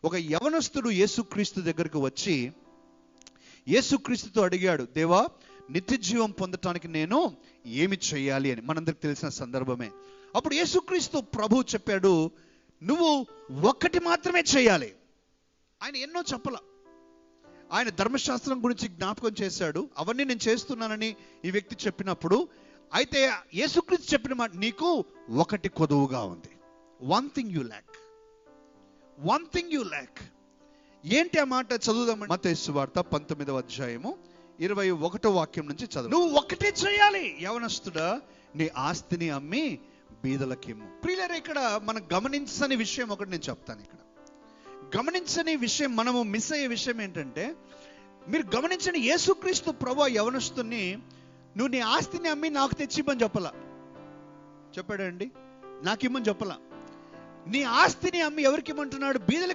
ఒక యవనస్తుడు యేసుక్రీస్తు దగ్గరకు వచ్చి యేసుక్రీస్తుతో అడిగాడు, దేవా, నిత్య జీవం పొందటానికి నేను ఏమి చేయాలి అని. మనందరికి తెలిసిన సందర్భమే. అప్పుడు యేసుక్రీస్తు ప్రభు చెప్పాడు, నువ్వు ఒక్కటి మాత్రమే చేయాలి. ఆయన ఎన్నో చెప్పల. ఆయన ధర్మశాస్త్రం గురించి జ్ఞాపకం చేశాడు. అవన్నీ నేను చేస్తున్నానని ఈ వ్యక్తి చెప్పినప్పుడు, అయితే యేసుక్రీస్తు చెప్పిన మాట, నీకు ఒకటి కొదువుగా ఉంది. One thing you lakh. One thing you lakh. ఏంటి ఆ మాట? చదువుదామండి. మత్తయి సువార్త 19వ అధ్యాయము 21వ వాక్యం నుంచి చదువు. నువ్వు ఒకటే చేయాలి. యవనస్తుడా, నీ ఆస్తిని అమ్మి బీదలకిమ్ము. ప్రియులారా, ఇక్కడ మనం గమనించని విషయం ఒకటి నేను చెప్తాను. ఇక్కడ గమనించని విషయం, మనము మిస్ అయ్యే విషయం ఏంటంటే, మీరు గమనించండి, యేసుక్రీస్తు ప్రభు యవనస్తుని నువ్వు నీ ఆస్తిని అమ్మి నాకు తెచ్చిమ్మని చెప్పలా. చెప్పాడండి? నాకు ఇమ్మని చెప్పలా. నీ ఆస్తిని అమ్మి ఎవరికి ఇమ్మంటున్నాడు? బీదలకి